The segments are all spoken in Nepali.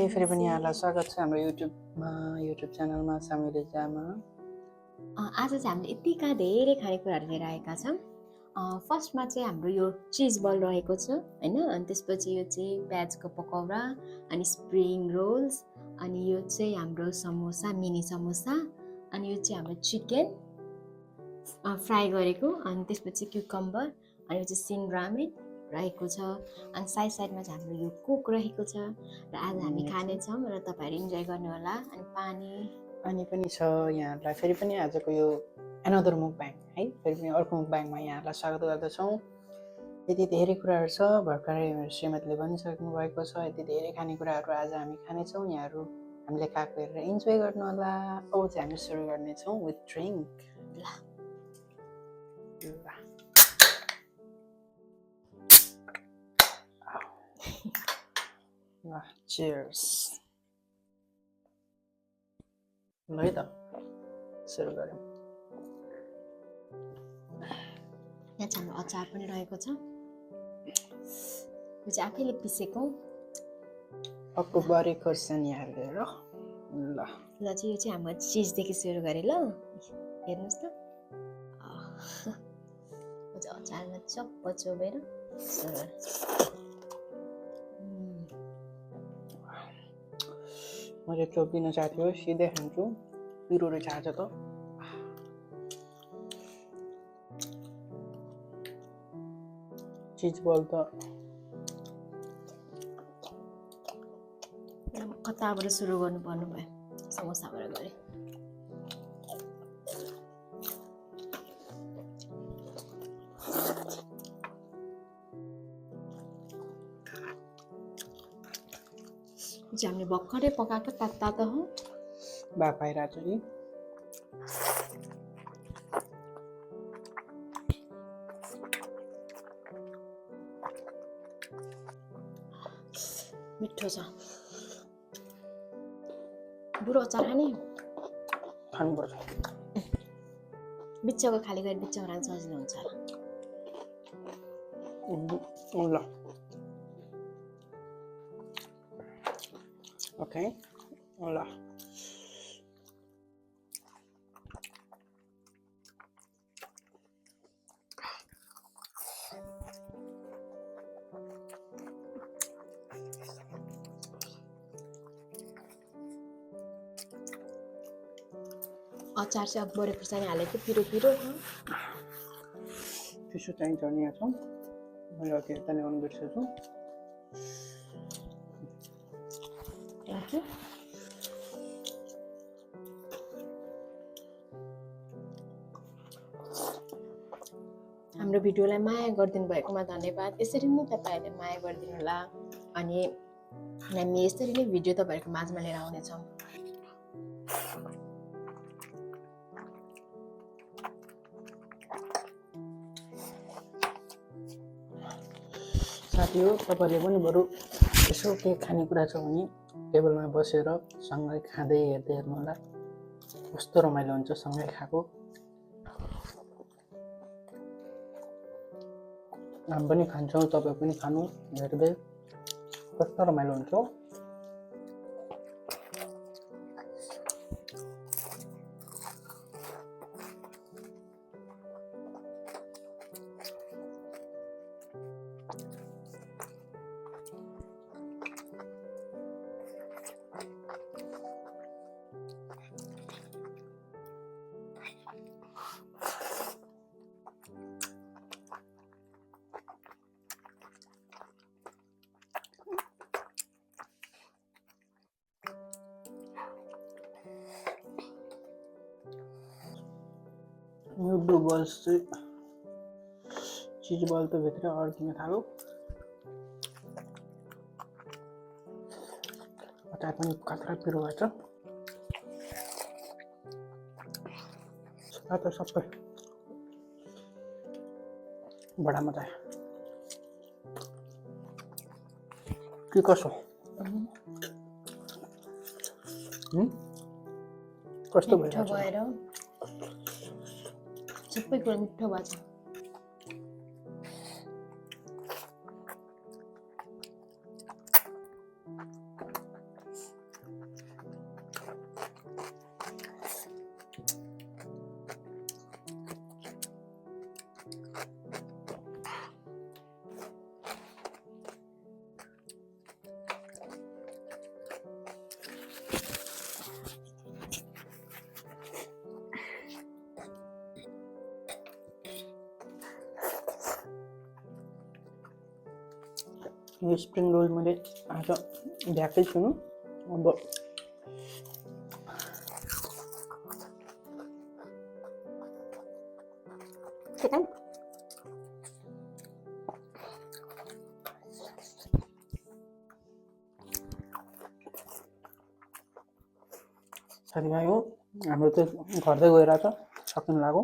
फेरि पनि यहाँलाई स्वागत छ हाम्रो युट्युब च्यानलमा सामेल जामा। आज चाहिँ हामीले यतिका धेरै खानेकुराहरू लिएर आएका छौँ। फर्स्टमा चाहिँ हाम्रो यो चिज बल रहेको छ होइन, अनि त्यसपछि यो चाहिँ प्याजको पकौडा, अनि स्प्रिङ रोल्स, अनि यो चाहिँ हाम्रो समोसा, मिनी समोसा, अनि यो चाहिँ हाम्रो चिकन फ्राई गरेको, अनि त्यसपछि क्युकम्बर, अनि यो चाहिँ सिनरामेन रहेको छ, अनि साइडमा चाहिँ हाम्रो यो कोक रहेको छ र आज हामी खानेछौँ र तपाईँहरू इन्जोय गर्नु होला। अनि पानी पनि छ यहाँहरूलाई। फेरि पनि आजको यो एनदर मुकबाङ है, फेरि पनि अर्को मुकबाङमा यहाँहरूलाई स्वागत गर्दछौँ। यति धेरै कुराहरू छ, भर्खरै श्रीमतीले भनिसक्नु भएको छ, यति धेरै खानेकुराहरू आज हामी खानेछौँ। यहाँहरू हामीले खाएको हेरेर इन्जोय गर्नु होला। अब चाहिँ हामी सुरु गर्नेछौँ विथ ड्रिङ्क। चियर्स। ल है त सुरु गरौँ। यहाँ चाहिँ हाम्रो अचार पनि रहेको छ, यो चाहिँ आफैले पिसेको अक्टोबरे खोर्सानी हालेर ल चाहिँ यो चाहिँ हाम्रो चिजदेखि सुरु गरेँ ल, हेर्नुहोस् त। अचारमा चप्प चोबेर मैले चोपिन साथी हो, सिधै खान्छु। पिरो रहेछ आज त। चिज बल त कताबाट सुरु गर्नु पर्नु भयो, समोसाबाट गरेँ। हामीले भर्खरै पकाएको तातो हो, बाफ आइरहेको छ कि। मिठो छ। बुढो अचार खानुपर्छ। बिच्चाको खाली गरी बिच्चामा राख्न सजिलो हुन्छ ल ओके ल अचार चाहिँ अब बढी खुर्सानी हालेको पिरो पिरो टिस्यु चाहिन्छ भने यहाँ छ, मैले अति यता ल्याउनु बिर्सेछु। हाम्रो भिडियोलाई माया गरिदिनु भएकोमा धन्यवाद। यसरी नै तपाईँहरूले माया गरिदिनु होला, अनि हामी यसरी नै भिडियो तपाईँहरूको माझमा लिएर आउनेछौँ। साथी हो, तपाईँहरूले पनि बरु यसो के खानेकुरा छ भने टेबलमा बसेर सँगै खाँदै हेर्दै हेर्नु होला, कस्तो रमाइलो हुन्छ सँगै खाएको। हामी पनि खान्छौँ, तपाईँ पनि खानु हेर्दै, कस्तो रमाइलो हुन्छ। यो ब्लू बल्स चाहिँ चिज बल त भित्र अड्किन थाल्यो। अचार पनि खतरा पिरो भएछ। स्वाद त सबै बडा मजा आयो। के कसो कस्तो मिठो भइरहेछ? भएर सबै कुरा मिठो भएको छ। यो स्प्रिङ रोल मैले आज भ्याएकै छुनु। अब साथीभाइ हो हाम्रो त घट्दै गइरहेछ, सकिन लाग्यो।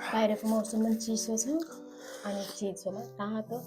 बाहिरको मौसम पनि चिसो छ अनि चिसोमा तातो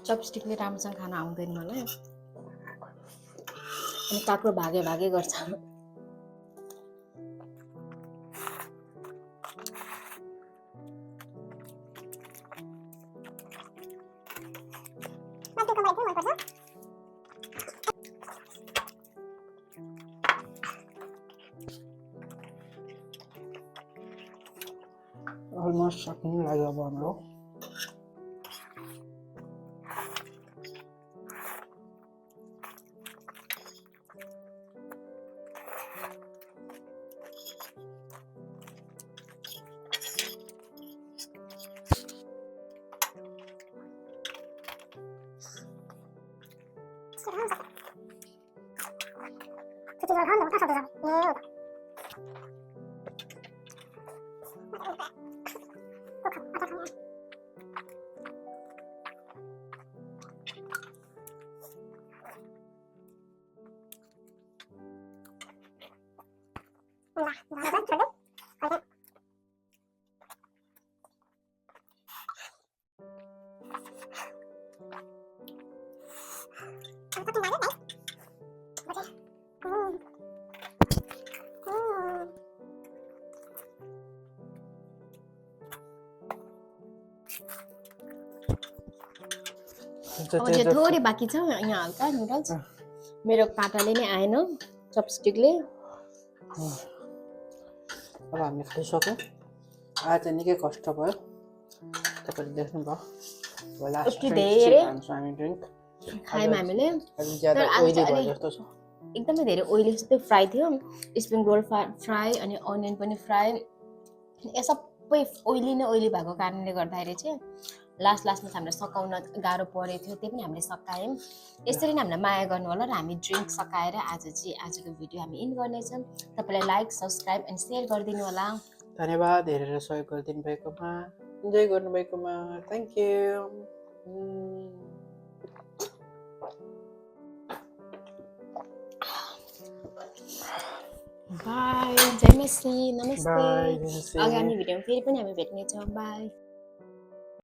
चपस्टिकले राम्रोसँग खान आउँदैन मलाई अनि काक्रो भागे भागे गर्छ अलमोस्ट सक्नु लाग्यो अब हाम्रो अब चाहिँ थोरै बाँकी छ यहाँ हल्का नुडल्स मेरो काँटाले नै आएन चपस्टिकले अब हामीले खाइसक्यौँ आज चाहिँ निकै कष्ट भयो तपाईँले देख्नुभयो यति धेरै खान्छौँ हामी ड्रिङ्क खायौँ हामीले अलि ज्यादा ओइली भयो जस्तो छ एकदमै धेरै ओइली जस्तै फ्राई थियो स्प्रिङ रोल फ्राई अनि अनियन पनि फ्राई यो सबै ओइली नै ओइली भएको कारणले गर्दाखेरि चाहिँ लास्टमा चाहिँ हामीलाई सकाउन गाह्रो परेको थियो त्यही पनि हामीले सकायौँ यसरी नै हामीलाई माया गर्नु होला र हामी ड्रिङ्क सकाएर आजको भिडियो हामी इन्ड गर्नेछौँ तपाईँलाई लाइक सब्सक्राइब अनि सेयर गरिदिनु होला धन्यवाद हेरेर सहयोग गरिदिनु भएकोमा इन्जोय गर्नुभएकोमा थ्याङ्क यू बाई जय मसी नमस्ते बाई आगामी भिडियोमा फेरि पनि हामी भेट्नेछौँ बाई